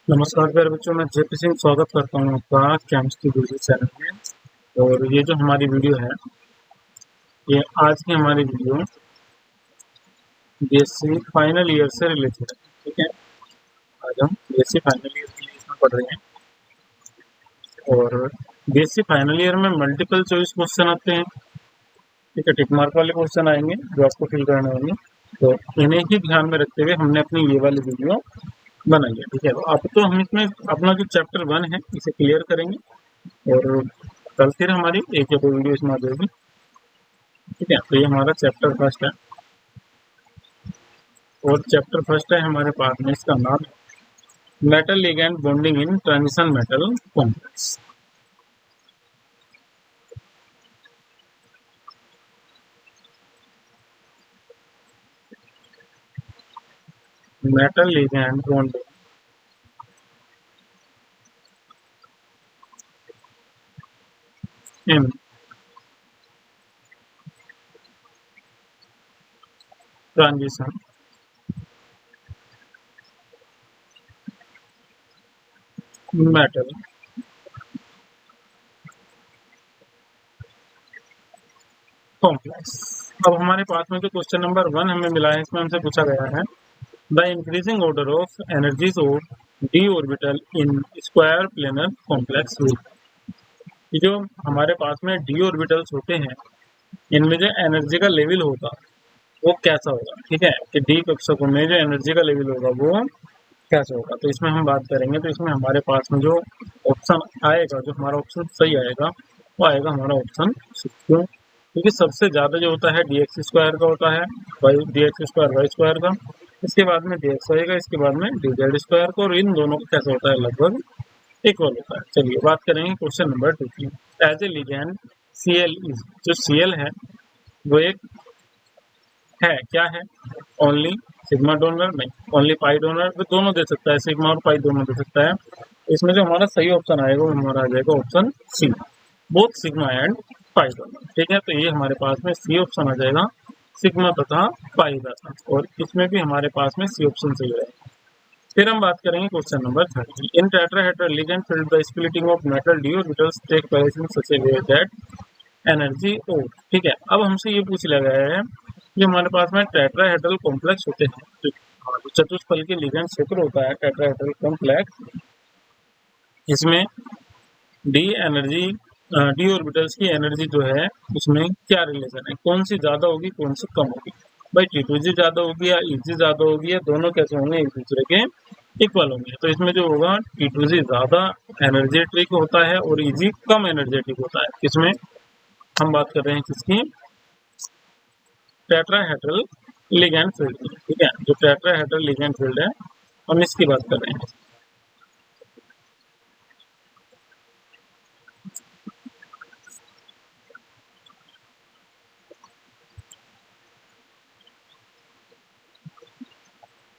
नमस्कार प्यारे बच्चों, मैं जेपी सिंह स्वागत करता हूँ आपका केमिस्ट्री वीडियो चैनल में। और ये जो हमारी वीडियो है, ये आज की हमारी वीडियो बीएससी फाइनल ईयर से रिलेटेड है। ठीक है, आज हम बीएससी फाइनल ईयर के लिए इसमें पढ़ रहे हैं। और बीएससी फाइनल ईयर में मल्टीपल चॉइस क्वेश्चन आते हैं। ठीक है, टिक मार्क वाले क्वेश्चन आएंगे जो आपको फिल करने होंगे। तो इन्हें ही ध्यान में रखते हुए हमने अपनी ये वाली वीडियो बनाई है। ठीक है, तो अब तो हम इसमें अपना जो चैप्टर 1 है इसे क्लियर करेंगे और कल फिर हमारी एक या दो वीडियो इसमें आ जाएगी। ठीक है, तो ये हमारा चैप्टर फर्स्ट है और चैप्टर फर्स्ट है हमारे पास में, इसका नाम है metal ligand bonding in transition metal complex. Metal ligand bonding in transition metal complex. अब हमारे पास में जो क्वेश्चन नंबर 1 हमें मिला है, इसमें हमसे पूछा गया है the increasing order of energies of D orbital in square planar complex will. ये जो हमारे पास में डी ऑर्बिटल्स होते हैं, इनमें जो एनर्जी का लेवल होगा वो कैसा होगा। ठीक है, कि डी कक्षकों में जो एनर्जी का लेवल होगा वो कैसा होगा। तो इसमें हम बात करेंगे, तो इसमें हमारे पास में जो ऑप्शन आएगा, जो हमारा ऑप्शन सही आएगा वो आएगा हमारा ऑप्शन सी। क्यों? क्योंकि सबसे ज़्यादा जो होता है डी एक्स स्क्वायर का होता है, D X square Y square का, इसके बाद में डी एक्स वाई का, इसके बाद में डी जेड स्क्वायर का, और इन दोनों का कैसा होता है, लगभग इक्वल होता है। चलिए बात करेंगे क्वेश्चन नंबर 2 की। As a ligand Cl is, जो Cl है वो एक है, क्या है, ओनली सिग्मा डोनर, नहीं ओनली पाई डोनर, तो दोनों दे सकता है, सिग्मा और पाई दोनों दे सकता है। इसमें जो हमारा सही ऑप्शन आएगा वो हमारा आ जाएगा option C, both sigma and pi donor. ठीक है, तो ये हमारे पास में सी ऑप्शन आ जाएगा, सिग्मा तथा पाई डाटा, और इसमें भी हमारे पास में सी ऑप्शन सही रहेगा। फिर हम बात करेंगे question number 3। In tetrahedral ligand field the splitting of metal d orbitals take place in such a way that energy ओ। ठीक है, अब हमसे ये पूछ लिया गया है, जो हमारे पास में टेट्राहेड्रल कॉम्प्लेक्स होते हैं, जो चतुष्फल के लिगैंड क्षेत्र होता है टेट्राहेड्रल कॉम्प्लेक्स, इसमें डी एनर्जी डी ऑर्बिटल्स की एनर्जी जो है उसमें क्या रिलेशन है, कौन सी ज्यादा होगी कौन सी कम होगी। भाई T2G ज्यादा होगी या EG ज्यादा होगी, या दोनों कैसे होंगे, एक दूसरे के इक्वल होंगे। तो इसमें जो होगा T2G ज्यादा एनर्जेटिक होता है और EG कम एनर्जेटिक होता है। किसमें हम बात कर रहे हैं, किसकी, टेट्राहेड्रल लिगैंड फील्ड की। ठीक है, जो टेट्राहेड्रल लिगैंड फील्ड है हम इसकी बात कर रहे हैं।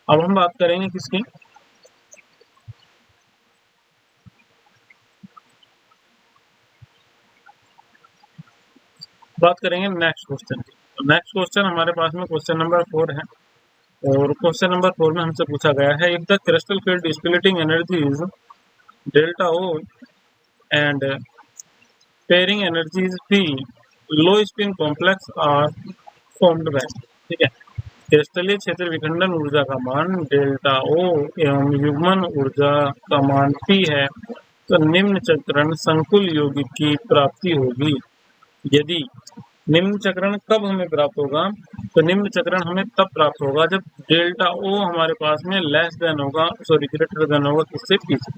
अब हम बात करेंगे किसकी, बात करेंगे नेक्स्ट क्वेश्चन की। तो नेक्स्ट क्वेश्चन हमारे पास में क्वेश्चन नंबर 4 है, और क्वेश्चन नंबर 4 में हमसे पूछा गया है if the crystal field splitting energies delta O and pairing energies P, low spin complex are formed when. ठीक है, क्रिस्टलीय क्षेत्र विखंडन ऊर्जा का मान डेल्टा ओ एवं युग्मन ऊर्जा का मान पी है, तो निम्न चक्रण संकुल यौगिक की प्राप्ति होगी। यदि निम्न चक्रण कब हमें प्राप्त होगा, तो निम्न चक्रण हमें तब प्राप्त होगा जब डेल्टा ओ हमारे पास में लेस देन होगा, सॉरी ग्रेटर देन होगा किससे, पी से।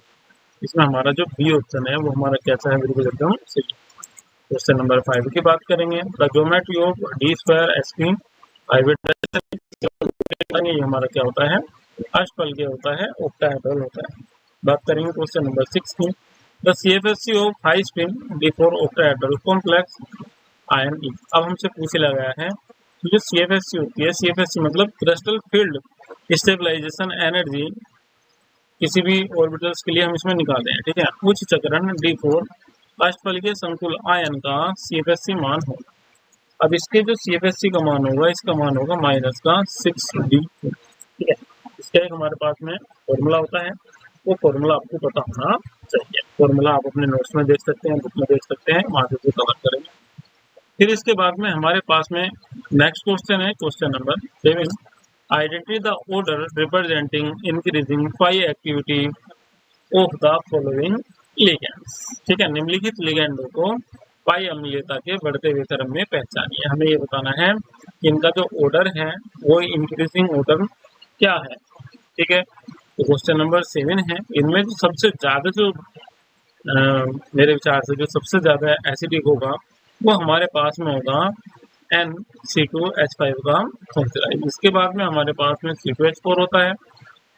इसमें हमारा जो बी ऑप्शन है वो हमारा कैसा है, बिल्कुल एकदम सही। क्वेश्चन नंबर 5 की बात करेंगे, the geometry of D square SP ये हमारा क्या होता है, अष्टफलकीय होता है, ऑक्टाहेड्रल होता है। बात करेंगे क्वेश्चन नंबर 6 की, the CFSC of high spin D4 octahedral complex ion ई। अब हमसे पूछ लिया गया है जो CFSC होती है, CFSC मतलब क्रिस्टल फील्ड स्टेबलाइजेशन एनर्जी किसी भी ऑर्बिटल्स के लिए हम इसमें निकालते हैं। ठीक है, उच्च चक्रण D4 अष्टफलकीय संकुल आयन का CFSC मान होगा। अब इसके जो CFSC का मान होगा, इसका मान होगा माइनस का 6D। ठीक है, इसका एक हमारे पास में फॉर्मूला होता है, वो फॉर्मूला आपको पता होना चाहिए। फॉर्मूला आप अपने नोट्स में देख सकते हैं, बुक में देख सकते हैं, वहाँ से कवर करेंगे। फिर इसके बाद में हमारे पास में नेक्स्ट क्वेश्चन है, question number 7। Identify the order representing increasing pi activity of the following ligands. ठीक है, निम्नलिखित लिगेंडों को पाई अम्लीयता के बढ़ते हुए क्रम में पहचानिए। हमें ये बताना है कि इनका जो ऑर्डर है वो इंक्रीजिंग ऑर्डर क्या है। ठीक है, तो क्वेश्चन नंबर 7 है, इनमें जो सबसे ज्यादा जो मेरे विचार से जो सबसे ज्यादा एसिडिक होगा वो हमारे पास में होगा NC2H5 का फंक्शनलाइज। इसके बाद में हमारे पास में C2H4 होता है,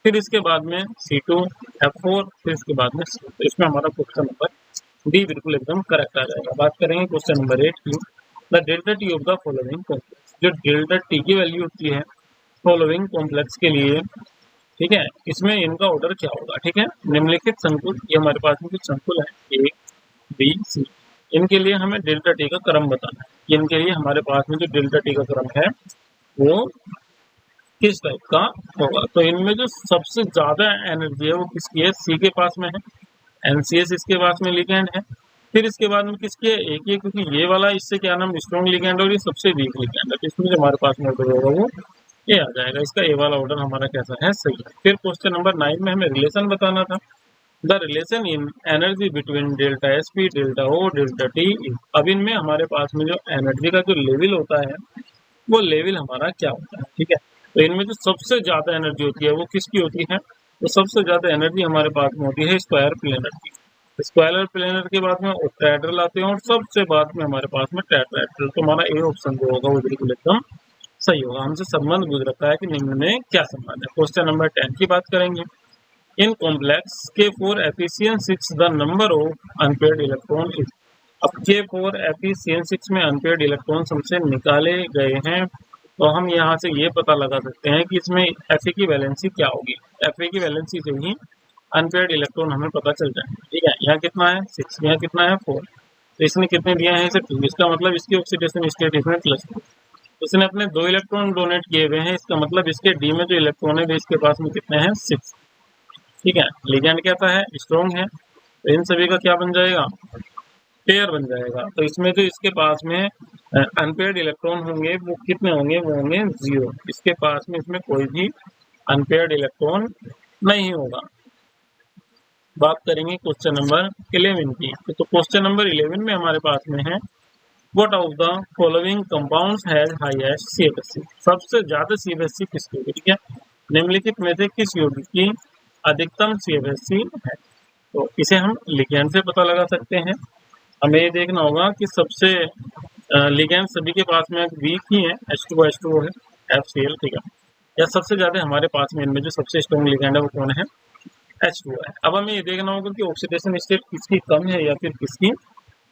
फिर इसके बाद में C2F4, फिर इसके बाद में C2। तो इसमें हमारा क्वेश्चन नंबर डी बिल्कुल एकदम करेक्ट आ जाएगा। बात करेंगे क्वेश्चन नंबर 8 की। The delta T of the following complex. जो डेल्टा टी की वैल्यू होती है फॉलोइंग कॉम्प्लेक्स के लिए, ठीक है, इसमें इनका ऑर्डर क्या होगा। ठीक है, निम्नलिखित संकुल, ये हमारे पास में कुछ संकुल है A, B, C, इनके लिए हमें डेल्टा टी का क्रम बताना है। इनके लिए हमारे पास में जो डेल्टा टी का क्रम है वो किस टाइप का होगा। तो इनमें जो सबसे ज्यादा एनर्जी है वो किसकी है, सी के पास में है, NCS इसके पास में लिगेंड है। फिर इसके बाद में किसकी है, एक ही, क्योंकि ये वाला इससे क्या नाम स्ट्रॉन्ग लिगेंड और ये सबसे वीक लिगेंड है। तो इसमें जो हमारे पास में ऑर्डर होगा वो ये आ जाएगा। इसका ए वाला ऑर्डर हमारा कैसा है, सही है। फिर क्वेश्चन नंबर 9 में हमें रिलेशन बताना था। The relation in energy between delta SP, delta O, delta T। अब इनमें हमारे पास में जो एनर्जी का जो लेवल होता है वो लेवल हमारा क्या होता है। ठीक है, तो इनमें जो सबसे ज्यादा एनर्जी होती है वो किसकी होती है, तो सबसे ज्यादा एनर्जी हमारे पास में होती है स्क्वायर प्लेनर की। स्क्वायर प्लेनर के बाद में ऑक्टाहेड्रल आते हैं और सबसे बाद में हमारे पास में टेट्राहेड्रल। तो हमारा ए ऑप्शन जो होगा वो बिल्कुल एकदम सही होगा। हमसे संबंध पूछ रखा है कि निम्न में क्या संबंध है। क्वेश्चन नंबर 10 की बात करेंगे। In complex K4 Fe6 the number of unpaired electron is. अब K4 Fe6 में अनपेयर्ड इलेक्ट्रॉन हमसे निकाले गए हैं, तो हम यहाँ से ये पता लगा सकते हैं कि इसमें Fe की वैलेंसी क्या होगी। Fe की वैलेंसी से ही अनपेयर्ड इलेक्ट्रॉन हमें पता चल जाएगा। ठीक है, यहाँ कितना है 6, यहाँ कितना है 4, तो इसने कितने दिया है इसे 2। इसका मतलब इसकी ऑक्सीडेशन स्टेट इसमें +2। इसने अपने 2 इलेक्ट्रॉन डोनेट किए हुए हैं, इसका मतलब इसके डी में जो इलेक्ट्रॉन है इसके पास में कितने हैं 6। ठीक है, लिगेंड कहता है स्ट्रॉन्ग है, तो इन सभी का क्या बन जाएगा, पेयर बन जाएगा। तो इसमें जो इसके पास में अनपेयर्ड इलेक्ट्रॉन होंगे वो कितने होंगे, वो होंगे 0। इसके पास में इसमें कोई भी अनपेयर्ड इलेक्ट्रॉन नहीं होगा। बात करेंगे क्वेश्चन नंबर 11 की। तो क्वेश्चन नंबर 11 में हमारे पास में है what of the following compounds has highest CFSC। सबसे ज्यादा CFSC किसकी होगी। ठीक है, निम्नलिखित में से किस यौगिक की अधिकतम CFSC है। तो इसे हम लिगेंड से पता लगा सकते हैं। हमें ये देखना होगा कि सबसे लिगेंड सभी के पास में वीक ही है, H2O है, FCl। ठीक है, या सबसे ज्यादा हमारे पास में इनमें जो सबसे स्ट्रॉन्ग लिगेंड है वो कौन है, H2O है। अब हमें ये देखना होगा कि ऑक्सीडेशन स्टेट किसकी कम है या फिर किसकी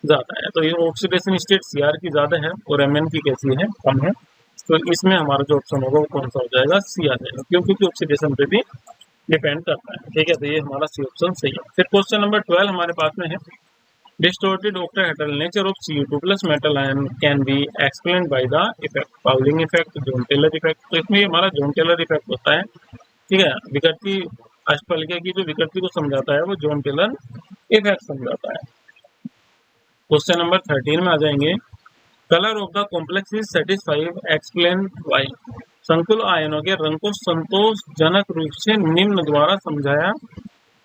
ज्यादा है। तो ये ऑक्सीडेशन स्टेट Cr की ज्यादा है और Mn की कैसी है, कम है। तो इसमें हमारा जो ऑप्शन होगा वो कौन सा हो जाएगा, C आ जाएगा, क्योंकि ऑक्सीडेशन पे भी डिपेंड करता है। ठीक है, तो ये हमारा C ऑप्शन सही है। फिर क्वेश्चन नंबर 12 हमारे पास में है distorted octahedral nature of Cu2 plus metal ion can be explained by the effect Pauling effect, John Teller effect. तो इसमें हमारा जॉन टेलर इफेक्ट होता है। ठीक है, विकृति अष्टफलिका की जो विकृति को समझाता है वो जॉन टेलर इफेक्ट समझाता है। क्वेश्चन नंबर 13 में आ जाएंगे। Colour of the complex is satisfied explain why. संकुल आयनों के रंग को संतोषजनक रूप से निम्न द्वारा समझाया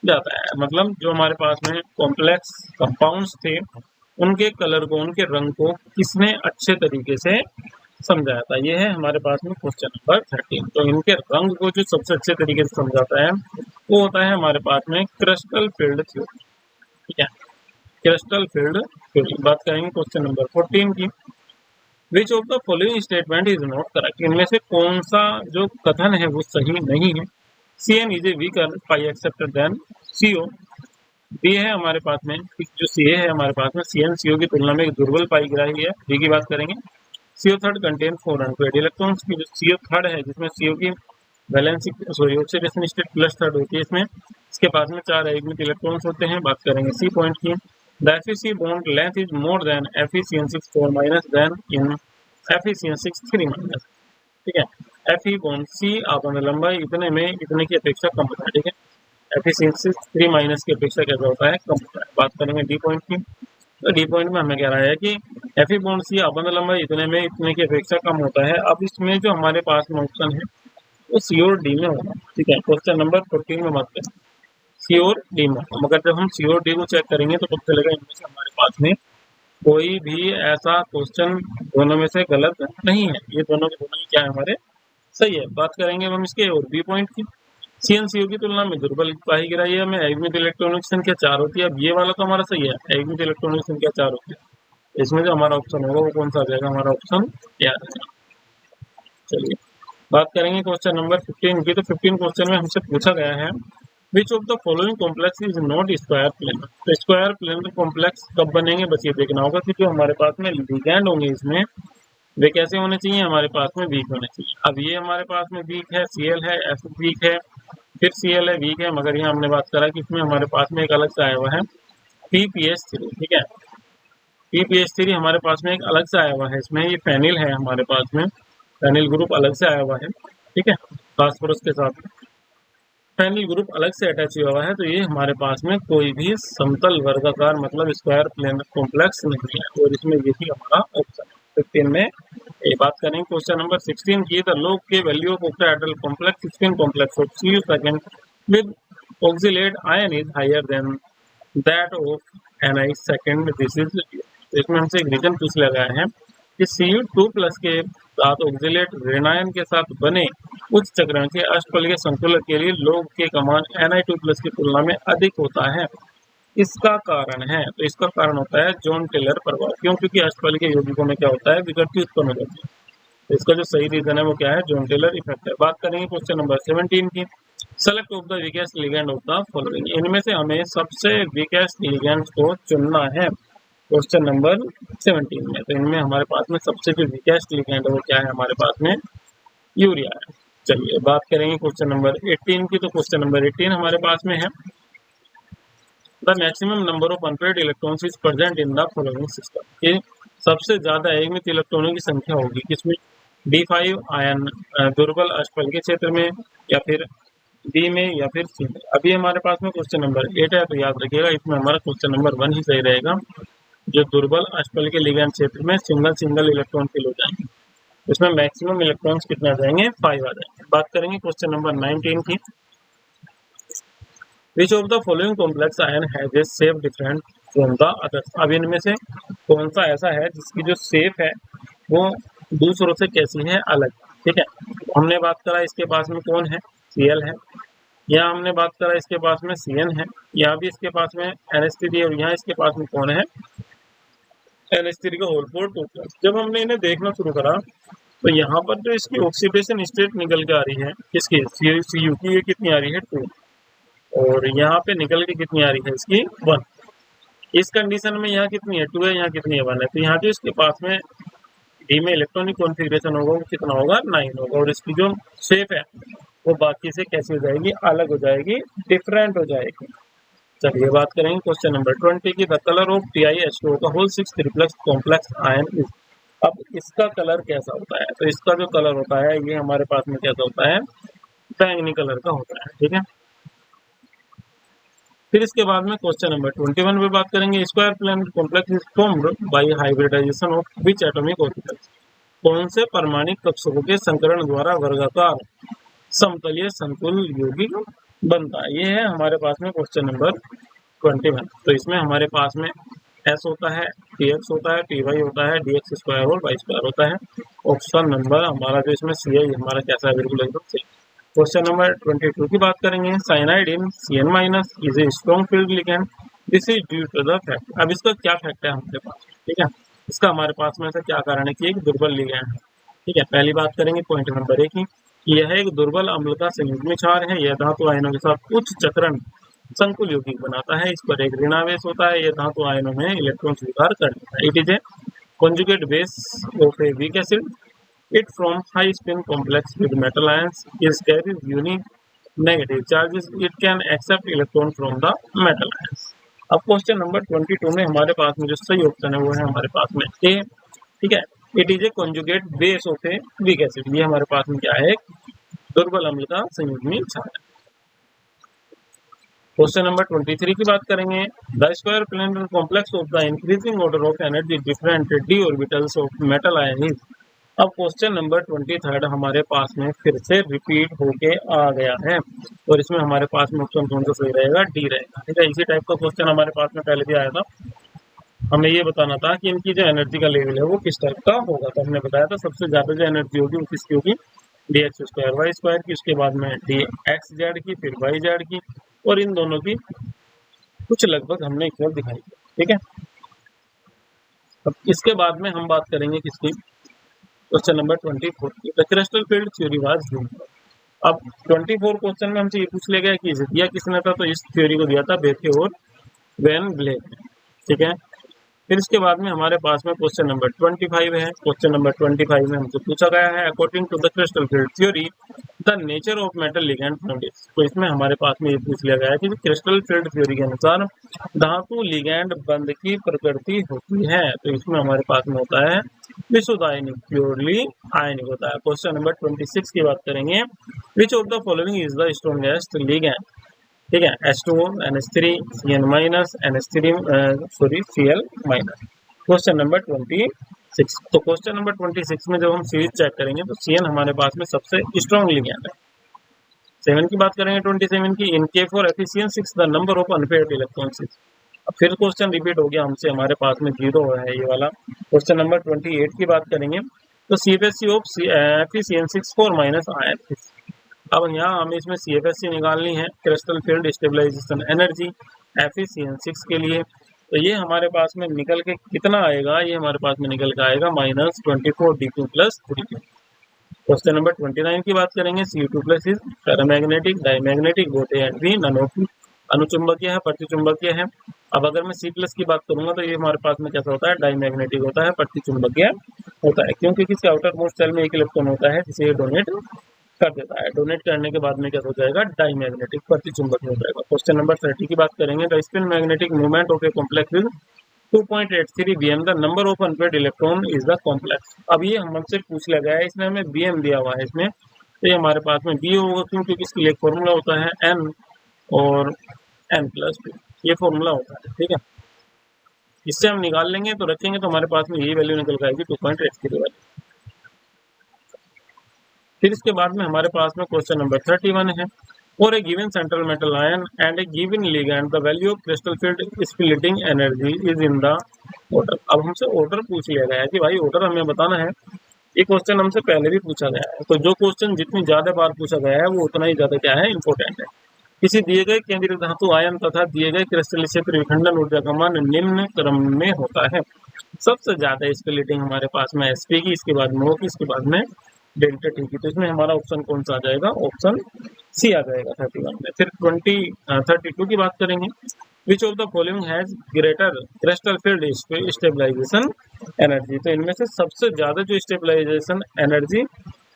जाता है। मतलब जो हमारे पास में कॉम्प्लेक्स कंपाउंड्स थे उनके कलर को, उनके रंग को किसने अच्छे तरीके से समझाया था। ये है हमारे पास में क्वेश्चन नंबर 13। तो इनके रंग को जो सबसे अच्छे तरीके से समझाता है वो होता है हमारे पास में क्रिस्टल फील्ड थ्योरी। ठीक है, क्रिस्टल फील्ड थ्योरी। बात करेंगे क्वेश्चन नंबर 14 की। Which of the following statement is not correct. इनमें से कौन सा जो कथन है वो सही नहीं है। Cn is a weaker pi accepted than CO। D है हमारे पास में, जो Ca है हमारे पास में Cn CO की तुलना में एक दुर्बल पाई ग्राही है। डी की बात करेंगे। CO3 कंटेन 4 अनपेयर्ड इलेक्ट्रॉन्स की। जो CO3 है जिसमें CO की वैलेंसी ऑक्सीडेशन स्टेट +3 होती है, इसमें इसके पास में 4 अयुग्मित इलेक्ट्रॉन्स होते हैं। बात करेंगे C पॉइंट की। The FeC bond length is more than FeCN6 4 minus than in FeCN6 3 minus. ठीक है, Fe बॉन्ड C आपन लंबाई इतने में इतने की अपेक्षा कम होता है। ठीक है, Fe3 माइनस की अपेक्षा कैसा होता है, कम होता है। बात करेंगे डी पॉइंट की, तो डी पॉइंट में हमें कह रहा है कि Fe अबंध लंबाई इतने की अपेक्षा कम होता है। अब इसमें जो हमारे पास में ऑप्शन है वो सी और डी में होगा, ठीक है। क्वेश्चन नंबर 14 में बात करें सी और डी में, मगर जब हम सी और डी को चेक करेंगे तो पता चलेगा इनमें से हमारे पास में कोई भी ऐसा क्वेश्चन दोनों में से गलत नहीं है, ये दोनों के दोनों ही क्या है, हमारे सही है। बात करेंगे हम इसके और बी पॉइंट की, CnCO की तुलना में दुर्बल पाई गिराई है हमें एग्मित इलेक्ट्रॉनिक संख्या 4 होती है। अब ये वाला तो हमारा सही है, एग्मित इलेक्ट्रॉनिक संख्या 4 होती है। इसमें जो हमारा ऑप्शन होगा वो कौन सा आ जाएगा, हमारा ऑप्शन क्या आ जाएगा। चलिए बात करेंगे क्वेश्चन नंबर 15 की, तो 15 क्वेश्चन में हमसे पूछा गया है which of the following complex is not square plane. तो स्क्वायर प्लेन कॉम्प्लेक्स कब बनेंगे, बस ये देखना होगा कि जो हमारे पास में लिगैंड होंगे इसमें वे कैसे होने चाहिए, हमारे पास में वीक होने चाहिए। अब ये हमारे पास में वीक है, Cl है, F वीक है, फिर Cl है वीक है, मगर यहाँ हमने बात करा कि इसमें हमारे पास में एक अलग से आया हुआ है PPH3, ठीक है। PPH3 हमारे पास में एक अलग से आया हुआ है, इसमें ये फेनिल है, हमारे पास में फेनिल ग्रुप अलग से आया हुआ है, ठीक है। फास्फोरस के साथ फेनिल ग्रुप अलग से अटैच हुआ है, तो ये हमारे पास में कोई भी समतल वर्गाकार मतलब स्क्वायर प्लेन कॉम्प्लेक्स नहीं है, और इसमें यही हमारा ऑप्शन है 15 में। ये बात करेंगे क्वेश्चन नंबर 16 की, the log K value of octahedral complex spin complex of Cu second with oxalate ion is higher than that of Ni second, this is. इसमें हमसे एक रीजन पूछ लिया गया है कि Cu2+ के साथ ऑक्सिलेट ऋणायन के साथ बने उच्च चक्रण के अष्टफल के संतुलन के लिए लोग के कमान Ni2+ की तुलना में अधिक होता है, इसका कारण है। तो इसका कारण होता है जॉन टेलर प्रभाव, क्यों, क्योंकि अष्टफल के यौगिकों में क्या होता है, विकृति उत्पन्न हो जाती है। तो इसका जो सही रीजन है वो क्या है, जॉन टेलर इफेक्ट है। बात करेंगे क्वेश्चन नंबर 17 की, select of the weakest ligand of the following. इनमें से हमें सबसे वीकेस्ट लिगैंड को चुनना है क्वेश्चन नंबर 17 में। तो इनमें हमारे पास में सबसे जो वीकेस्ट लिगैंड है वो क्या है, हमारे पास में यूरिया है। चलिए बात करेंगे क्वेश्चन नंबर 18 की, तो क्वेश्चन नंबर 18 हमारे पास में है the maximum number of unpaired electrons is present in the following system. कि सबसे ज्यादा एकमित इलेक्ट्रॉनों की संख्या होगी किसमें, D5 आयन दुर्बल अष्टफल के क्षेत्र में, या फिर डी में, या फिर सी में। अभी हमारे पास में क्वेश्चन नंबर 8 है, तो याद रखिएगा इसमें हमारा क्वेश्चन नंबर 1 ही सही रहेगा। जो दुर्बल अष्टफल के लिगैंड क्षेत्र में सिंगल इलेक्ट्रॉन फिल हो जाएंगे, इसमें मैक्सिमम इलेक्ट्रॉन्स कितने आ जाएंगे, 5 आ जाएंगे। बात करेंगे क्वेश्चन नंबर 19 की, which of the following complex ion has A shape different from the others. अब इनमें से कौन सा ऐसा है जिसकी जो शेप है वो दूसरों से कैसी है, अलग, ठीक है। हमने बात करा इसके पास में कौन है, Cl है, यहाँ हमने बात करा इसके पास में Cn है, यहाँ भी इसके पास में NH3 और यहाँ इसके पास में कौन है, NH3 का होल पावर 2+। जब हमने इन्हें देखना शुरू करा तो यहाँ पर जो इसकी ऑक्सीडेशन स्टेट निकल के आ रही है किसकी, Cu की, ये कितनी आ रही है 2, और यहाँ पे निकल के कितनी आ रही है इसकी 1। इस कंडीशन में यहाँ कितनी है 2 है, यहाँ कितनी है 1 है, तो यहाँ जो इसके पास में डी में इलेक्ट्रॉनिक कॉन्फ़िगरेशन होगा वो कितना होगा, 9 होगा, और इसकी जो शेप है वो बाकी से कैसी हो जाएगी, अलग हो जाएगी, डिफरेंट हो जाएगी। चलिए बात करेंगे क्वेश्चन नंबर 20 की, द कलर ऑफ TiH2 का whole 6 triplex complex ion is. अब इसका कलर कैसा होता है, तो इसका जो कलर होता है ये हमारे पास में कैसा होता है, बैंगनी कलर का होता है, ठीक है। फिर इसके बाद में क्वेश्चन नंबर 21 पे बात करेंगे, square plane complex is formed by hybridisation of which atomic orbitals. कौन से परमाणिक कक्षकों के संकरण द्वारा वर्गाकार समतलीय संकुल यौगिक बनता है। ये है हमारे पास में क्वेश्चन नंबर 21। तो इसमें हमारे पास में S होता है, Tx होता है, Ty होता है, dx² और y² होता है। ऑप्शन नंबर हमारा जो इसमें C है ये हमारा कैसा है, बिल्कुल एकदम सही। क्वेश्चन नंबर 22 की बात करेंगे, cyanide in Cn- is a strong field ligand, this is due to the fact. अब इसका क्या फैक्ट है हमारे पास, ठीक है, इसका हमारे पास में ऐसा क्या कारण है कि एक दुर्बल लिगैंड है, ठीक है। पहली बात करेंगे पॉइंट नंबर 1 की, यह एक दुर्बल अम्ल का संयुग्मी क्षार है, यह धातु आयनों के साथ उच्च चक्रण संकुल यौगिक बनाता है, इस पर एक ऋणावेश होता है, यह धातु आयनों में इलेक्ट्रॉन स्वीकार कर लेता है। It is a conjugate base of a weak acid. It forms high spin complex with metal ions. It carries unique negative charges. It can accept electron from the metal ions. अब question number 22 में हमारे पास में जो सही option है वो है हमारे पास में ए, ठीक है। It is a conjugate base of a weak acid. ये हमारे पास में क्या है, एक दुर्बल अम्ल का संयुग्मी क्षार है। क्वेश्चन नंबर 23 की बात करेंगे। The square planar complex of the increasing order of energy different D orbitals of metal ion is. अब क्वेश्चन नंबर 23 हमारे पास में फिर से रिपीट होके आ गया है और इसमें हमारे पास में ऑप्शन कौन सा सही रहेगा, डी रहेगा। ठीक है, इसी टाइप का क्वेश्चन हमारे पास में पहले भी आया था। हमें ये बताना था कि इनकी जो एनर्जी का लेवल है वो किस टाइप का होगा। तो हमने बताया था सबसे ज्यादा जो एनर्जी होगी वो किसकी होगी, D X square Y square की, उसके बाद में डी एक्स जेड की, फिर वाई जेड की, और इन दोनों की कुछ लगभग हमने इक्वल दिखाई। ठीक है, अब इसके बाद में हम बात करेंगे किसकी, क्वेश्चन नंबर 24 की। The crystal field theory was given. अब 24 क्वेश्चन में हमसे ये पूछ लिया गया कि इसे दिया किसने था, तो इस थ्योरी को दिया था बेथे और वैन ब्लेक ने। ठीक है, फिर इसके बाद में हमारे पास में क्वेश्चन नंबर 25 है। क्वेश्चन नंबर 25 में हमसे पूछा गया है according to the crystal field theory the nature of metal ligand found is. तो इसमें हमारे पास में ये पूछ लिया गया है कि क्रिस्टल फील्ड थ्योरी के अनुसार धातु लिगेंड बंध की प्रकृति होती है। तो इसमें हमारे पास में होता है विशुद्ध आयनिक, प्योरली आयनिक होता है। क्वेश्चन नंबर 26 की बात करेंगे। Which of the following is the strongest ligand. ठीक है, H2O, NH3, Cn minus, NH3 Cl minus. Question number 26। तो क्वेश्चन नंबर 26 में जब हम सीरीज चेक करेंगे तो Cn हमारे पास में सबसे स्ट्रॉन्ग लिगेंड है। 7 की बात करेंगे 27 की। In case for efficiency the number of unpaired electrons. अब फिर क्वेश्चन रिपीट हो गया हमसे, हमारे पास में 0 है ये वाला। क्वेश्चन नंबर 28 की बात करेंगे तो CFSC of efficiency 4 minus ion. अब यहाँ हमें इसमें CFSC निकालनी है, crystal field stabilisation energy efficiency के लिए। तो ये हमारे पास में निकल के कितना आएगा, ये हमारे पास में निकल के आएगा -24 D2 + 3Q। क्वेश्चन नंबर 29 की बात करेंगे। Cu2+ is paramagnetic, diamagnetic, both a and b, none of अनुचुंबकीय है, प्रतिचुंबकीय है। अब अगर मैं C+ की बात करूंगा तो ये हमारे पास में कैसा होता है, डायमैग्नेटिक होता है, प्रतिचुंबकीय होता है, क्योंकि इसके आउटर मोस्ट सेल में एक इलेक्ट्रॉन होता है जिसे डोनेट कर देता है। डोनेट करने के बाद में क्या हो जाएगा, डायमैग्नेटिक, प्रतिचुंबकीय हो जाएगा। क्वेश्चन नंबर 30 की बात करेंगे। The spin magnetic movement of a complex is 2.83 bm, the number of unpaired electron is the complex. अब ये हमसे पूछ लिया गया है, इसमें हमें bm दिया हुआ है इसमें, तो ये हमारे पास में b होगा, क्योंकि इसके लिए फॉर्मूला होता है n और n+2, ये फॉर्मूला होता है। ठीक है, इससे हम निकाल लेंगे तो रखेंगे तो हमारे पास में यही वैल्यू निकल आएगी 2.83 वाली। फिर इसके बाद में हमारे पास में क्वेश्चन नंबर 31 है। और a given central metal ion and a given ligand the value of crystal field splitting energy is in the order. अब हमसे ऑर्डर पूछ लिया गया है कि भाई ऑर्डर हमें बताना है। ये क्वेश्चन हमसे पहले भी पूछा गया है, तो जो क्वेश्चन जितनी ज्यादा बार पूछा गया है वो उतना ही ज्यादा क्या है, इंपॉर्टेंट है। किसी दिए गए केंद्रीय धातु आयन तथा दिए गए क्रिस्टल क्षेत्र विखंडन ऊर्जा का मान निम्न क्रम में होता है। सबसे ज्यादा स्प्लिटिंग हमारे पास में sp की, इसके बाद MO की, इसके बाद में डेल्टा टी की। तो इसमें हमारा ऑप्शन कौन सा आ जाएगा, ऑप्शन सी आ जाएगा 31 में। फिर 32 की बात करेंगे। Which of the following has greater crystal field stabilisation energy. तो इनमें से सबसे ज्यादा जो स्टेबलाइजेशन एनर्जी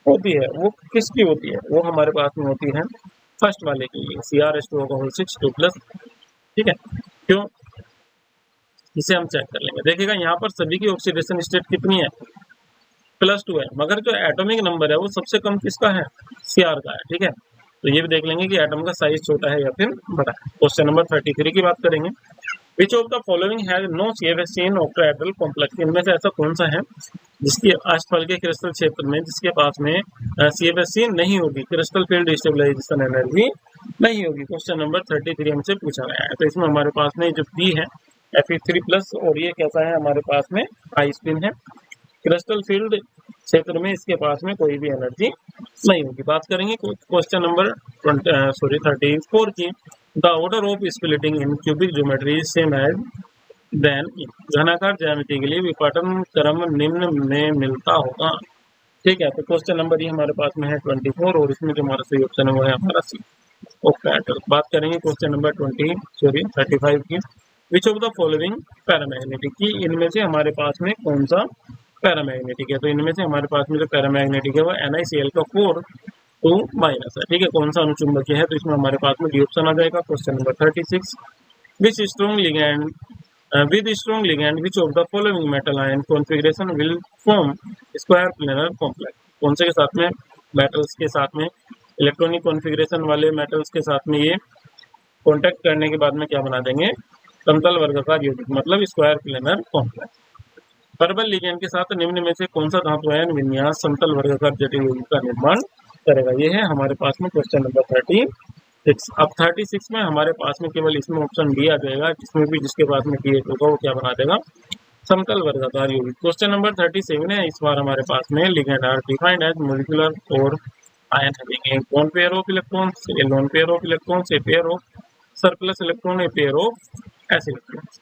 होती है वो किसकी होती है, वो हमारे पास में होती है फर्स्ट वाले की, CrH2O6 2+। ठीक है, क्यों, इसे हम चेक कर लेंगे। देखिएगा यहाँ पर सभी की ऑक्सीडेशन स्टेट कितनी है, +2 है, मगर जो एटॉमिक नंबर है वो सबसे कम किसका है, Cr का है। ठीक है, तो ये भी देख लेंगे कि एटम का साइज छोटा है या फिर बड़ा है। क्वेश्चन नंबर 33 की बात करेंगे। Which of the following has no CFSC in octahedral complex. इनमें से ऐसा कौन सा है जिसकी अष्टफल के क्रिस्टल क्षेत्र में जिसके पास में CFSC नहीं होगी, क्रिस्टल फील्ड स्टेबलाइजेशन एनर्जी नहीं होगी। क्वेश्चन नंबर 33 हमसे पूछा गया है। तो इसमें हमारे पास में जो P है Fe3+, और ये कैसा है, हमारे पास में हाई स्पिन है। क्रिस्टल फील्ड क्षेत्र में इसके पास में कोई भी एनर्जी नहीं होगी। बात करेंगे क्वेश्चन नंबर 34 की। The order of splitting in cubic geometry same as then. घनाकार ज्यामिति के लिए विपाटन क्रम निम्न में मिलता होगा। ठीक है, तो क्वेश्चन नंबर ये हमारे पास में है 24, और इसमें जो हमारा सही ऑप्शन है वो है हमारा सी, ऑक्टाहेड्रल। बात करेंगे क्वेश्चन नंबर 35 की। Which of the following paramagnetic की, इनमें से हमारे पास में कौन सा पैरामैग्नेटिक है। तो इनमें से हमारे पास में जो पैरामैग्नेटिक है वो NiCl4 2- है। ठीक है, कौन सा अनुचुंबकीय है, तो इसमें हमारे पास में डी ऑप्शन आ जाएगा। Question number 36। Which strong ligand with strong ligand which of the following metal ion configuration will form square planar complex. कौन से के साथ में, मेटल्स के साथ में, इलेक्ट्रॉनिक कॉन्फिगरेशन वाले मेटल्स के साथ में ये कॉन्टेक्ट करने के बाद में क्या बना देंगे, समतल वर्गाकार यौगिक, मतलब स्क्वायर प्लेनर कॉम्प्लेक्स। प्रबल लिगैंड के साथ निम्न में से कौन सा धातु आयन विन्यास समतल वर्गाकार जटिल यौगिक का निर्माण करेगा। ये है हमारे पास में क्वेश्चन नंबर 36। अब 36 में हमारे पास में केवल इसमें ऑप्शन डी आ जाएगा, जिसमें भी जिसके पास में डी होगा वो क्या बना देगा, समतल वर्गाकार यौगिक। क्वेश्चन नंबर 37 है, इस बार हमारे पास में ligand are defined as molecular और ion having a lone pair of electrons, a lone pair of electrons, a pair of surplus electron, a pair of s electrons.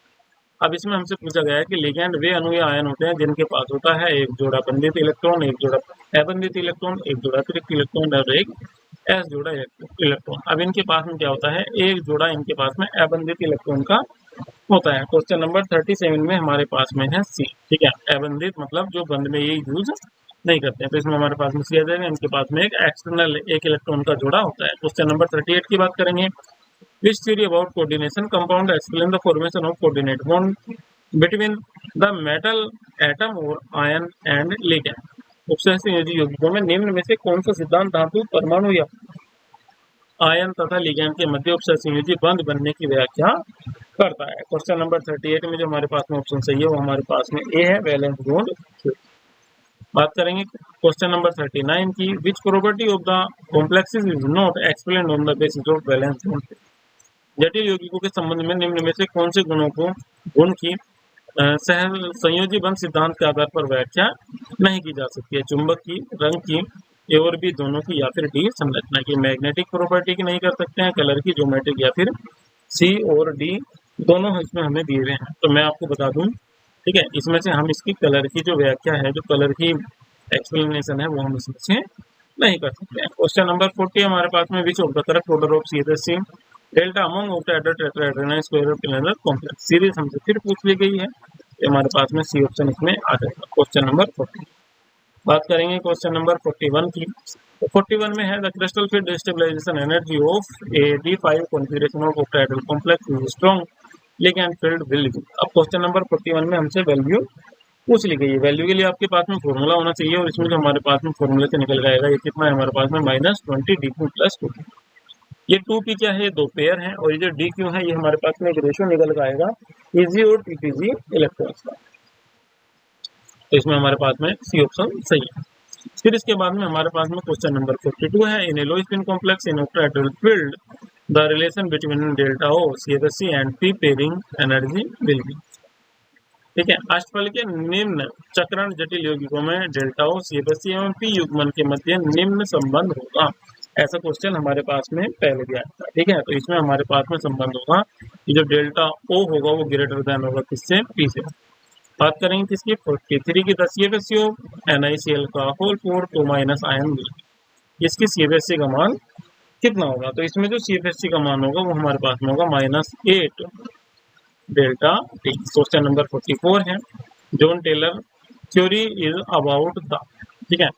अब इसमें हमसे पूछा गया है कि लिगैंड वे अणु या आयन होते हैं जिनके पास होता है एक जोड़ा बंधित इलेक्ट्रॉन, एक जोड़ा अबंधित इलेक्ट्रॉन, एक जोड़ा अतिरिक्त इलेक्ट्रॉन और एक एस जोड़ा इलेक्ट्रॉन। अब इनके पास में क्या होता है, एक जोड़ा इनके पास में अबंधित इलेक्ट्रॉन का होता है। क्वेश्चन नंबर 37 में हमारे पास में है सी, ठीक है। अबंधित मतलब जो बंद में ये यूज नहीं करते हैं, तो इसमें हमारे पास में सी आ जाएगा। इनके पास में एक एक्सटर्नल एक इलेक्ट्रॉन का जोड़ा होता है। क्वेश्चन नंबर 38 की बात करेंगे। Which theory about coordination compound explain the formation of coordinate bond between the metal atom or ion and ligand? उपसंयोजी यौगिकों में निम्न में से कौन सा सिद्धांत धातु, परमाणु या आयन तथा लिगैंड के मध्य उपसंयोजी बंध बनने की व्याख्या करता है। क्वेश्चन नंबर 38 में जो हमारे पास में ऑप्शन सही है वो हमारे पास में ए है, वैलेंस बॉन्ड। बात करेंगे क्वेश्चन नंबर 39 की। Which property of the complexes is not explained on the basis of valence bond. जटिल यौगिकों के संबंध में निम्न में से कौन से गुण की संयोजी बंध सिद्धांत के आधार पर व्याख्या नहीं की जा सकती है। चुंबक की, रंग की, ए और बी दोनों की, या फिर डी संरचना की। मैग्नेटिक प्रॉपर्टी की नहीं कर सकते हैं, कलर की, ज्योमेट्रिक, या फिर सी और डी दोनों इसमें हमें दिए हुए हैं। तो मैं आपको बता दूं, ठीक है, इसमें से हम इसकी कलर की जो व्याख्या है, जो कलर की एक्सप्लेनेशन है, वो हम इसमें से नहीं कर सकते हैं। क्वेश्चन नंबर 40 हमारे पास में। विच of the correct order of CSC delta among octahedral tetrahedral square planar complex. Series हमसे फिर पूछ ली गई है, हमारे पास में सी ऑप्शन इसमें आ जाएगा। क्वेश्चन नंबर 40 बात करेंगे क्वेश्चन नंबर 41 की। तो 41 में है the crystal field destabilisation energy of A D5 configuration of octahedral complex is strong ligand field will B. अब क्वेश्चन नंबर 41 में हमसे वैल्यू पूछ ली गई है। वैल्यू के लिए आपके पास में फॉर्मूला होना चाहिए, और इसमें जो हमारे पास में फॉर्मूले से निकल जाएगा, ये कितना है हमारे पास में -20 dq + 2p। ये 2p क्या है, ये दो पेयर है, और ये जो dq है ये हमारे पास में एक रेशियो निकल का आएगा Eg और Tpg इलेक्ट्रॉन्स का। तो इसमें हमारे पास में सी ऑप्शन सही है। फिर इसके बाद में हमारे पास में क्वेश्चन नंबर 42 है। In low spin complex in octahedral field the relation between delta o CFSC and p pairing energy will be. ठीक है, अष्टफल के निम्न चक्रण जटिल यौगिकों में डेल्टा ओ CFSC एवं p युग्मन के मध्य निम्न संबंध होगा। ऐसा क्वेश्चन हमारे पास में पहले भी आया था। ठीक है, तो इसमें हमारे पास में संबंध होगा कि जो डेल्टा ओ होगा वो ग्रेटर देन होगा किससे, p से। बात करेंगे किसकी, 43 की। 10 CFSC NaCl का होल 4 2 माइनस आयन बी, इसकी CFSC का मान कितना होगा। तो इसमें जो CFSC का मान होगा वो हमारे पास में होगा -8 डेल्टा टी। क्वेश्चन नंबर 44 है। John Teller theory is about the, ठीक है,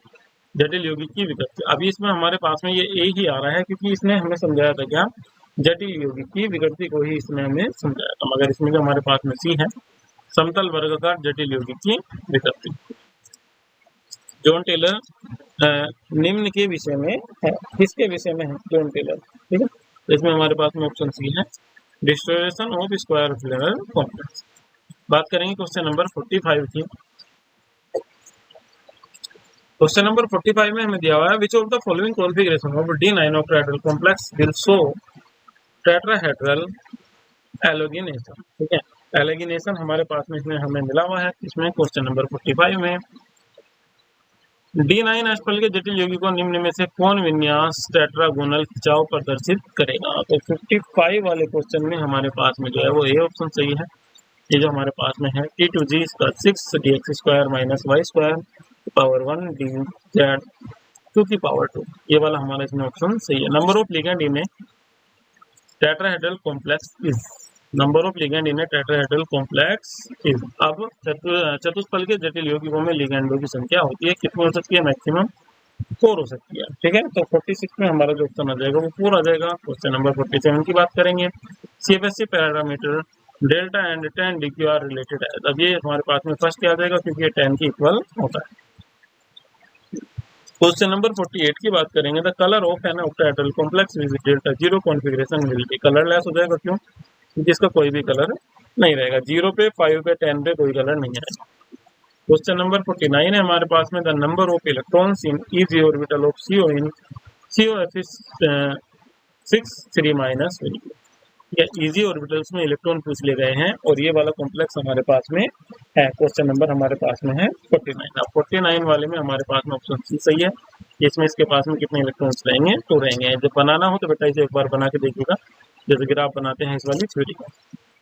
जटिल यौगिक की विकृति। अभी इसमें हमारे पास में ये ए ही आ रहा है, क्योंकि इसने हमें समझाया था क्या, जटिल यौगिक की विकृति को ही इसने हमें समझाया था। मगर इसमें जो हमारे पास में सी है, समतल वर्गाकार जटिल यौगिक की विकृति। जॉन टेलर निम्न के विषय में है, किसके विषय में है, जॉन टेलर। ठीक है, तो इसमें हमारे पास में ऑप्शन सी है, distribution of square planar complex. बात करेंगे क्वेश्चन नंबर 45 की। क्वेश्चन नंबर 45 में हमें दिया हुआ है, which of the following configuration of D9 octahedral complex will show tetrahedral elongation. ठीक है, एलोगेनेशन हमारे पास में इसमें हमें मिला हुआ है। इसमें क्वेश्चन नंबर 45 में D9 अष्टफल के जटिल यौगिकों निम्न में से कौन विन्यास टेट्रागोनल खिंचाव प्रदर्शित करेगा। तो 55 वाले क्वेश्चन में हमारे पास में जो है वो ए ऑप्शन सही है। ये जो हमारे पास में है T2G इसका 6 dx² - y² पावर 1 dz 2 की पावर 2, ये वाला हमारा इसमें ऑप्शन सही है। Number of ligand in A tetrahedral complex is, number of ligand in A tetrahedral complex is. अब चतुष्फल के जटिल यौगिकों में लिगैंडों की संख्या होती है, कितनी हो सकती है, मैक्सिमम 4 हो सकती है। ठीक है, तो 46 में हमारा जो ऑप्शन आ जाएगा वो 4 आ जाएगा। क्वेश्चन नंबर 47 की बात करेंगे। CFSC parameter delta and 10 dq are related है। अब ये हमारे पास में फर्स्ट क्या आ जाएगा, क्योंकि ये 10 के इक्वल होता है। क्वेश्चन नंबर 48 की बात करेंगे। The colour of an octahedral complex with delta zero configuration will be, colourless हो जाएगा। क्यों? क्योंकि इसका कोई भी कलर नहीं रहेगा। 0 पे, 5 पे, 10 पे कोई कलर नहीं आएगा। क्वेश्चन नंबर 49 है हमारे पास में। The number of electrons in easy orbital of CO in COF is 6 3 minus. या इजी ऑर्बिटल्स में इलेक्ट्रॉन पूछ लिए गए हैं और ये वाला कॉम्प्लेक्स हमारे पास में है। क्वेश्चन नंबर हमारे पास में है 49। अब 49 वाले में हमारे पास में ऑप्शन सी सही है। इसमें इसके पास में कितने इलेक्ट्रॉन्स रहेंगे? 2 रहेंगे। जब बनाना हो तो बेटा इसे एक बार बना के देखिएगा, जैसे ग्राफ बनाते हैं इस वाली थ्योरी का।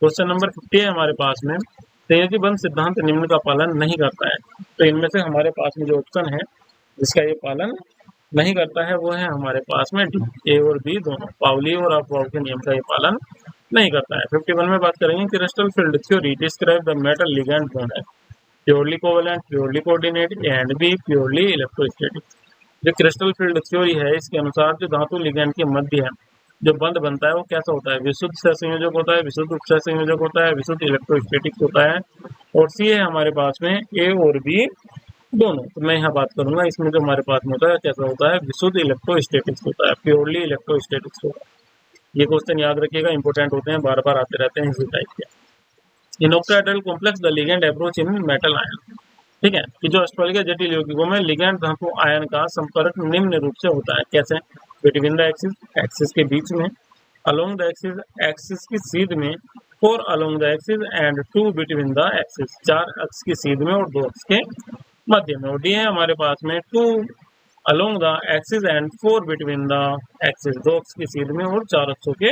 क्वेश्चन नंबर 50 है हमारे पास में। संयोजी बंध सिद्धांत निम्न का पालन नहीं करता है। तो इनमें से हमारे पास में जो ऑप्शन है जिसका ये पालन नहीं करता है वो है हमारे पास में डी। ए और बी दोनों पाउली और अपवाउ के नियम का ये पालन नहीं करता है। 51 में बात करेंगे crystal field theory describe the metal ligand bond है। Purely covalent, purely coordinate and b purely electrostatic. जो क्रिस्टल फील्ड थ्योरी है इसके अनुसार जो धातु लिगैंड के मध्य है जो बंध बनता है वो कैसा होता है? विशुद्ध सहसंयोजक होता है, विशुद्ध उपसहसंयोजक होता है, विशुद्ध इलेक्ट्रोस्टैटिक होता है। और सी है हमारे पास में ए और बी दोनों। तो मैं यहाँ बात करूंगा इसमें जो हमारे पास में होता है कैसा होता है? विशुद्ध इलेक्ट्रोस्टैटिक्स होता है, प्योरली इलेक्ट्रोस्टैटिक्स होता है। ये क्वेश्चन याद रखिएगा, इंपॉर्टेंट होते हैं, बार बार आते रहते हैं इसी टाइप के। इन octahedral complex the ligand approach in metal ion. ठीक है कि जो अष्टफलकीय जटिल यौगिकों में लिगैंड धातु आयन का संपर्क निम्न रूप से होता है। कैसे? बिटवीन द एक्सिस, एक्सिस के बीच में, अलोंग द एक्सिस, एक्सिस की सीध में, four along the axis and 2 between the axis, 4 अक्ष की सीध में और 2 अक्ष के मध्य में। और डी है हमारे पास में 2 along the axis and 4 between the axis, 2 अक्ष की सीध में और 4 अक्षों के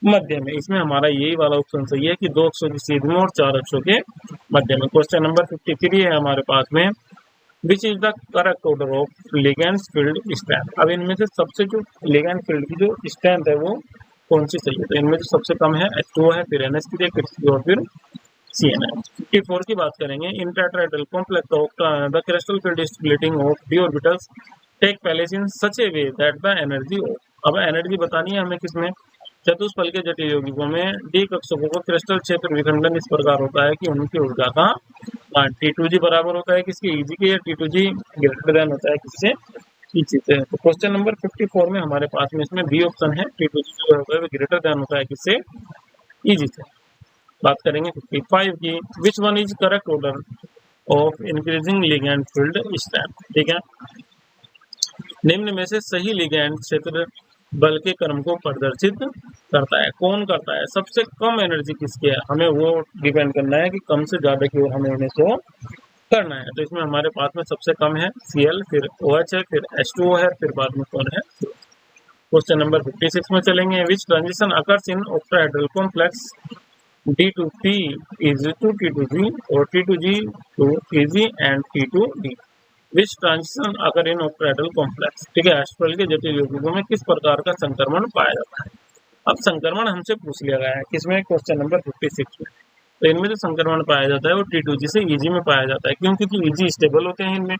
मध्य में। इसमें हमारा यही वाला ऑप्शन सही है कि 2 अक्षों की सीध में और 4 अक्षों के मध्य में। क्वेश्चन नंबर 53 है हमारे पास में। Which is the correct order of ligand field strength. अब इनमें से सबसे जो लिगैंड फील्ड की जो स्ट्रेंथ है वो कौन सी सही है? तो इनमें जो सबसे कम है H2O है, फिर NH3 है, फिर CO और फिर CN है। 54 की बात करेंगे। In tetrahedral complex of the crystal field splitting of d orbitals take place in such a way that the energy of. अब एनर्जी बतानी है हमें किसमें? चतुष्फलकीय जटिल यौगिकों में डी कक्षकों का क्रिस्टल क्षेत्र विखंडन इस प्रकार होता है कि उनकी ऊर्जा का T2G बराबर होता है किसके? Eg के, या T2G ग्रेटर देन होता है किससे? Eg से। तो क्वेश्चन नंबर 54 में हमारे पास में इसमें बी ऑप्शन है, T2G जो होता है वो ग्रेटर देन होता है किससे? Eg से। बात करेंगे 55 की। Which one is correct order of increasing ligand field strength. ठीक है, निम्न में से सही लिगैंड क्षेत्र बल के क्रम को प्रदर्शित करता है। कौन करता है? सबसे कम एनर्जी किसकी है हमें वो डिपेंड करना है कि कम से ज्यादा की ओर हमें इन्हें शो करना है। तो इसमें हमारे पास में सबसे कम है Cl, फिर OH है, फिर H2O है, फिर बाद में कौन है? क्वेश्चन नंबर 56 में चलेंगे। विच transition occurs in octahedral complex D2P is to T2G और T2G to Eg and T2D। Which transition अगर इन ऑक्टाहेड्रल कॉम्प्लेक्स। ठीक है, अष्टफलकीय जटिल यौगिकों में किस प्रकार का संक्रमण पाया जाता है? अब संक्रमण हमसे पूछ लिया गया है किसमें? क्वेश्चन नंबर 56 में। तो इनमें जो संक्रमण पाया जाता है वो T2G से Eg में पाया जाता है। क्यों? क्योंकि Eg स्टेबल होते हैं इनमें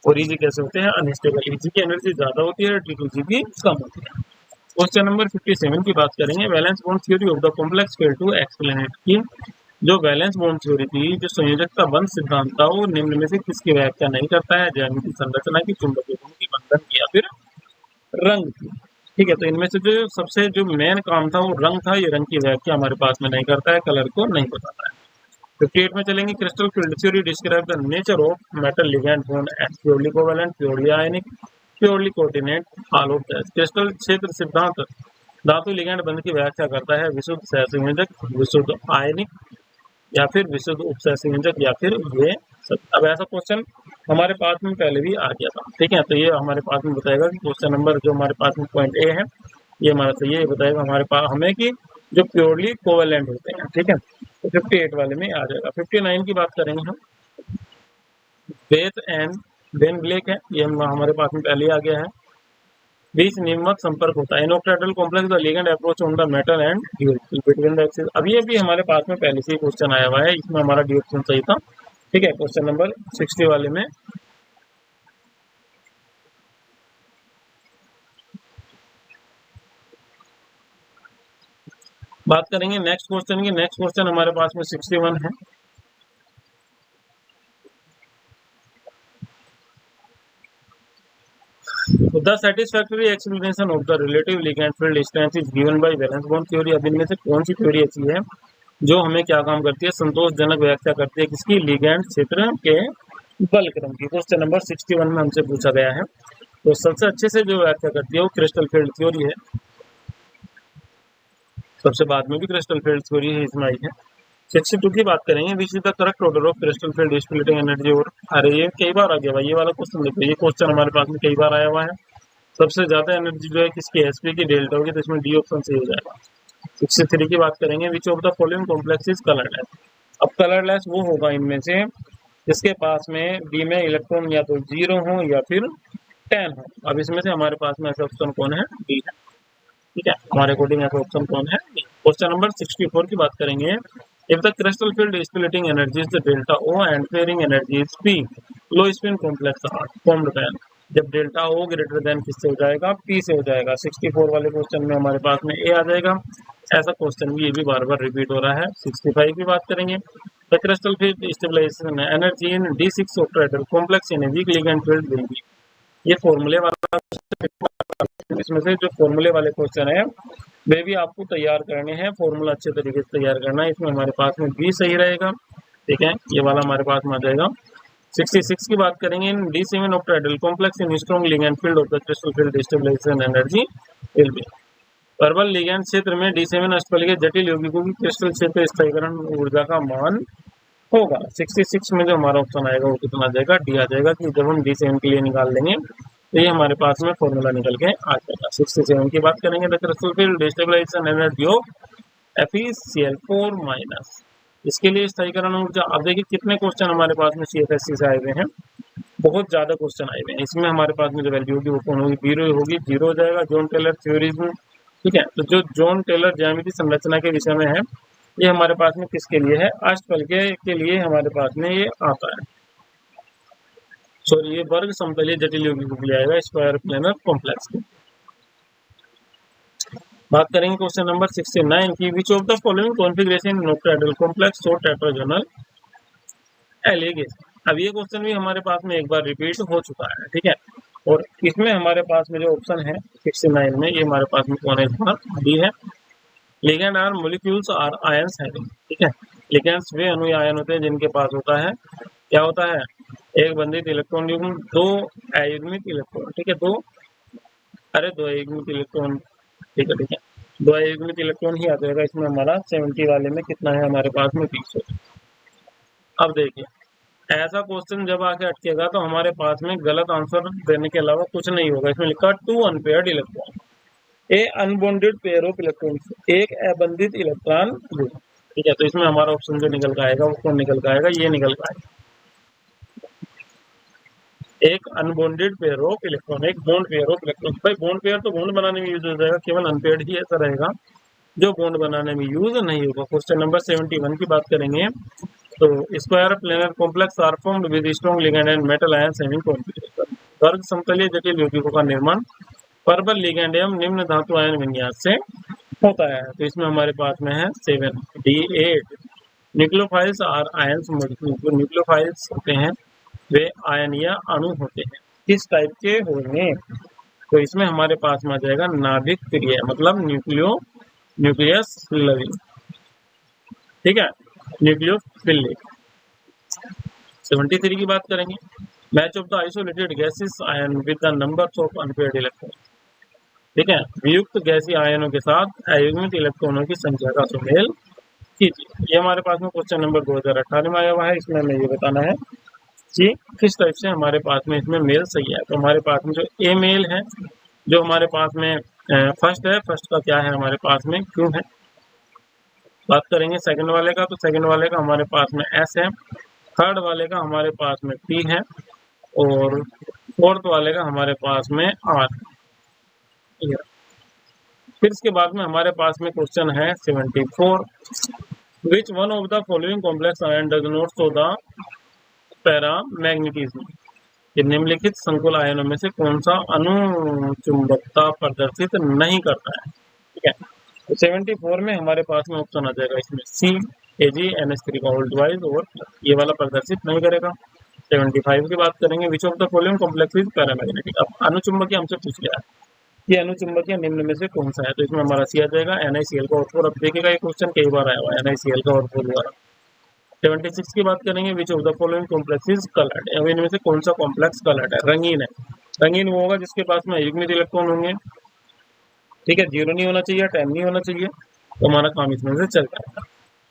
और Eg कैसे होते हैं? अनस्टेबल। Eg की एनर्जी ज्यादा होती है, T2G की कम होती है। क्वेश्चन नंबर 57 की बात करेंगे। Valence bond theory of the complex fail to explain it की जो वैलेंस बॉन्ड थ्योरी थी, जो संयोजकता बंध सिद्धांत था, वो निम्न में से किसकी व्याख्या नहीं करता है? ज्यामितीय संरचना की, चुंबकीय गुण की, बंधन की, या फिर रंग की। ठीक है, तो इनमें से जो सबसे जो मेन काम था वो रंग था। ये रंग की व्याख्या हमारे पास में नहीं करता है, कलर को नहीं बताता है। 58 में चलेंगे। Crystal field theory describe the nature of metal ligand bond as purely covalent, purely ionic, purely coordinate, all of that. क्रिस्टल क्षेत्र सिद्धांत धातु लिगैंड बंध की व्याख्या करता है विशुद्ध सहसंयोजक, विशुद्ध आयनिक, या फिर विशुद्ध उपसहसंयोजक, या फिर ये सब। अब ऐसा क्वेश्चन हमारे पास में पहले भी आ गया था। ठीक है, तो ये हमारे पास में बताएगा कि क्वेश्चन नंबर जो हमारे पास में पॉइंट ए है ये हमारा सही है। ये बताएगा हमारे पास हमें कि जो प्योरली कोवेलेंट होते हैं। ठीक है, तो 58 वाले में आ जाएगा। 59 की बात करेंगे हम। बेथ एंड बेन ब्लैक है, ये हमारे पास में पहले आ गया है। बीच निम्नवत संपर्क होता है। इन octahedral complex the ligand approach on the metal and D orbital between the axis. अब ये भी हमारे पास में पहले से ही क्वेश्चन आया हुआ है, इसमें हमारा डी ऑप्शन सही था। ठीक है, क्वेश्चन नंबर 60 वाले में। बात करेंगे नेक्स्ट क्वेश्चन की। नेक्स्ट क्वेश्चन हमारे पास में 61 है। The satisfactory explanation of the relative ligand field strength is given by valence bond theory. अब इनमें से कौन सी थ्योरी ऐसी है जो हमें क्या काम करती है, संतोषजनक व्याख्या करती है किसकी, लिगैंड क्षेत्र के बल क्रम की। क्वेश्चन नंबर 61 में हमसे पूछा गया है। तो सबसे अच्छे से जो व्याख्या करती है वो क्रिस्टल फील्ड थ्योरी है। सबसे बाद में भी क्रिस्टल फील्ड थ्योरी है इसमें आई है। 62 की बात करेंगे, which is the correct order of crystal field splitting energy. और अरे ये कई बार आ गया भाई, ये वाला क्वेश्चन देखो, ये क्वेश्चन हमारे पास में कई बार आया हुआ है। सबसे ज्यादा एनर्जी जो है किसकी, एसपी की डेल्टा होगी, तो इसमें डी ऑप्शन सही हो जाएगा। 63 की बात करेंगे, which of the following complex is colourless. अब कलरलेस वो होगा इनमें से जिसके पास में डी में इलेक्ट्रॉन या तो 0 हो या फिर 10 हो। अब इसमें से हमारे पास में ऐसा ऑप्शन कौन है, डी है। ठीक है, हमारे अकॉर्डिंग ऐसा ऑप्शन कौन है, डी। क्वेश्चन नंबर 64 की बात करेंगे, if the crystal field splitting energy is delta O and fairing energy is P, low spin complex are formed when. जब डेल्टा ओ ग्रेटर देन किससे हो जाएगा, पी से हो जाएगा। 64 वाले क्वेश्चन में हमारे पास में ए आ जाएगा। ऐसा क्वेश्चन भी ये भी बार बार रिपीट हो रहा है। 65 की बात करेंगे, the crystal field stabilisation energy in D6 octahedral complex in a weak ligand field will be. ये फॉर्मूले वाला, इसमें से जो फॉर्मूले वाले क्वेश्चन है वे भी आपको तैयार करने हैं, फॉर्मूला अच्छे तरीके से तैयार करना है। इसमें हमारे पास में बी सही रहेगा। ठीक है, ये वाला हमारे पास में आ जाएगा। 66 की बात करेंगे, in D7 octahedral complex in strong ligand field of the crystal field stabilisation energy will be. प्रबल लिगैंड क्षेत्र में D7 अष्टफल के जटिल यौगिकों की क्रिस्टल क्षेत्र स्थायीकरण ऊर्जा का मान होगा। 66 में जो हमारा ऑप्शन आएगा वो कितना आ जाएगा, डी आ जाएगा। कि जब हम D7 के लिए निकाल लेंगे तो ये हमारे पास में फॉर्मूला निकल के आ जाएगा। 67 की बात करेंगे, the crystal field stabilisation energy of FeCl4-। इसके लिए स्थायीकरण ऊर्जा। अब देखिए कितने क्वेश्चन हमारे पास में CFSC से आए हुए हैं, बहुत ज्यादा क्वेश्चन आए हुए हैं। इसमें हमारे पास में जो वैल्यू होगी वो कौन होगी, 0 होगी, 0 हो जाएगा। जॉन टेलर थ्योरीज में, ठीक है, तो जो जॉन टेलर ज्यामितीय संरचना के विषय में है, ये हमारे पास में किसके लिए है, अष्टफल के लिए हमारे पास में ये आता है। सॉरी, ये वर्ग समतलीय जटिल यौगिकों के लिए आएगा, स्क्वायर प्लेनर कॉम्प्लेक्स की। बात करेंगे क्वेश्चन नंबर 69 की, which of the following configuration in octahedral complex show tetragonal elongation. अब ये क्वेश्चन भी हमारे पास में एक बार रिपीट हो चुका है। ठीक है, और इसमें हमारे पास में जो ऑप्शन है 69 में, ये हमारे पास में कौन है, डी है। Ligand are molecules are ions है। ठीक है, लिगैंड्स वे अणु आयन होते हैं जिनके पास होता है, क्या होता है, एक बंधित इलेक्ट्रॉन युग्म, 2 अयुग्मित इलेक्ट्रॉन। ठीक है, दो अयुग्मित इलेक्ट्रॉन। ठीक है, 2 अयुग्मित इलेक्ट्रॉन ही आ जाएगा इसमें हमारा। 70 वाले में कितना है हमारे पास में, 20 है। अब देखिए, ऐसा क्वेश्चन जब आके अटकेगा तो हमारे पास में गलत आंसर देने के अलावा कुछ नहीं होगा। इसमें लिखा 2 unpaired electron, A unbonded pair of electron, एक अबंधित इलेक्ट्रॉन ग्रुप। ठीक है, तो इसमें हमारा ऑप्शन जो निकल का आएगा वो कौन निकल का आएगा, ये निकल का आएगा, एक अनबॉन्डेड पेयर ऑफ इलेक्ट्रॉन, एक बॉन्ड पेयर ऑफ इलेक्ट्रॉन। भाई बॉन्ड पेयर तो बॉन्ड बनाने में यूज हो जाएगा, केवल अनपेयर्ड ही ऐसा रहेगा जो बॉन्ड बनाने में यूज नहीं होगा। क्वेश्चन नंबर 71 की बात करेंगे, तो square planar complex are formed with strong ligand and metal ions having configuration. वर्ग समतलीय जटिल यौगिकों का निर्माण प्रबल लिगैंड एवं निम्न धातु आयन विन्यास से होता है। तो इसमें हमारे पास में है 7, D8। Nucleophiles are ions molecule. जो न्यूक्लियोफाइल्स होते हैं वे आयन या अणु होते हैं, किस टाइप के होंगे, तो इसमें हमारे पास में आ जाएगा नाभिक प्रिय, मतलब न्यूक्लियस लविंग। ठीक है, न्यूक्लियोफिलिक। 73 की बात करेंगे, match of the isolated gases ion with the numbers of unpaired electron. ठीक है, वियुक्त गैसीय आयनों के साथ अयुग्मित इलेक्ट्रॉनों की संख्या का सुमेल कीजिए। ये हमारे पास में क्वेश्चन नंबर 2018 में आया हुआ है। इसमें हमें ये बताना है कि किस टाइप से हमारे पास में इसमें मेल सही है। तो हमारे पास में जो ए मेल है, जो हमारे पास में फर्स्ट है, फर्स्ट का क्या है हमारे पास में, क्यों है। बात करेंगे सेकंड वाले का, तो सेकंड वाले का हमारे पास में एस है, थर्ड वाले का हमारे पास में पी है, और फोर्थ वाले का हमारे पास में आर। फिर इसके बाद में हमारे पास में क्वेश्चन है 74, which one of the following complex ion does not show the paramagnetism. ये निम्नलिखित संकुल आयनों में से कौन सा अनुचुंबकता प्रदर्शित नहीं करता है। ठीक है, तो 74 में हमारे पास में ऑप्शन आ जाएगा इसमें सी, Ag NH3 का होल्ड वाइज, और ये वाला प्रदर्शित नहीं करेगा। 75 की बात करेंगे, which of the following complex is paramagnetic. अब अनुचुंबकीय हमसे पूछ लिया है कि अनुचुंबकीय निम्न में से कौन सा है, तो इसमें हमारा सी आ जाएगा NaCl का ऑर्थो। अब देखिएगा ये क्वेश्चन कई बार आया हुआ है NaCl का ऑर्थो द्वारा। 76 की बात करेंगे, which of the following complex is coloured. अब इनमें से कौन सा कॉम्प्लेक्स कलर्ड है, रंगीन है। रंगीन वो होगा जिसके पास में युग्मित इलेक्ट्रॉन होंगे, ठीक है, 0 नहीं होना चाहिए, 10 नहीं होना चाहिए, तो हमारा काम इसमें से चल जाएगा।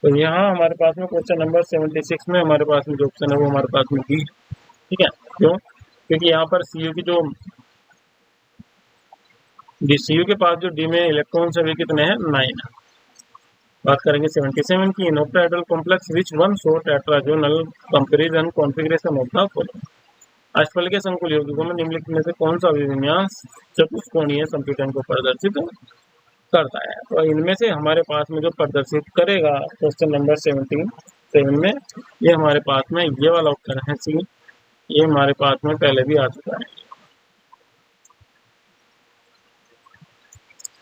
तो यहाँ हमारे पास में क्वेश्चन नंबर 76 में हमारे पास में जो ऑप्शन है वो हमारे पास में डी, ठीक है। क्यों? क्योंकि यहाँ पर सीयू की जो सीयू के पास जो डी में इलेक्ट्रॉन है वे कितने हैं, 9 है। बात करेंगे 77 की, in octahedral complex which one show tetragonal comparison configuration of the following. अष्टफल के संकुल यौगिकों में निम्नलिखित में से कौन सा अभिविन्यास चतुष्कोणीय संपीड़न को प्रदर्शित करता है। तो इनमें से हमारे पास में जो प्रदर्शित करेगा क्वेश्चन नंबर 77 में, ये हमारे पास में ये वाला उत्तर है सी, ये हमारे पास में पहले भी आ चुका है।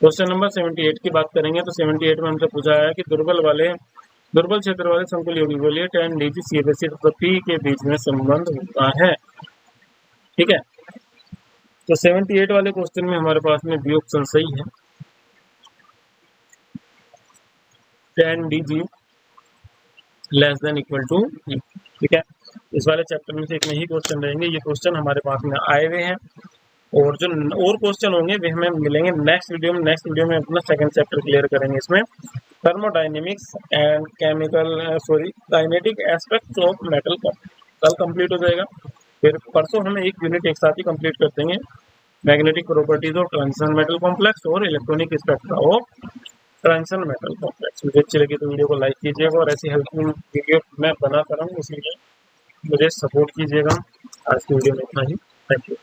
क्वेश्चन नंबर 78 की बात करेंगे, तो 78 में हमसे पूछा है कि दुर्बल क्षेत्र वाले संकुल यौगिकों के लिए 10 DgCl तथा P के बीच में संबंध होता है, ठीक है। तो 78 वाले क्वेश्चन में हमारे पास में बी ऑप्शन सही है, 10 Dg less than equal to E, ठीक है। इस वाले चैप्टर में से एक में ही क्वेश्चन रहेंगे, ये क्वेश्चन हमारे पास में आए हुए हैं, और जो और क्वेश्चन होंगे वे हमें मिलेंगे नेक्स्ट वीडियो में। नेक्स्ट वीडियो में अपना सेकंड चैप्टर क्लियर करेंगे, इसमें thermodynamics and kinetic aspects of metal कल कंप्लीट हो जाएगा। फिर परसों हमें एक यूनिट एक साथ ही कंप्लीट कर देंगे, magnetic properties of transition metal complex और electronic spectra of transition metal complex. मुझे अच्छी लगी तो वीडियो को लाइक कीजिएगा, और ऐसी हेल्पफुल वीडियो मैं बनाता रहूँ, इसलिए मुझे सपोर्ट कीजिएगा। आज की वीडियो में इतना ही, थैंक यू।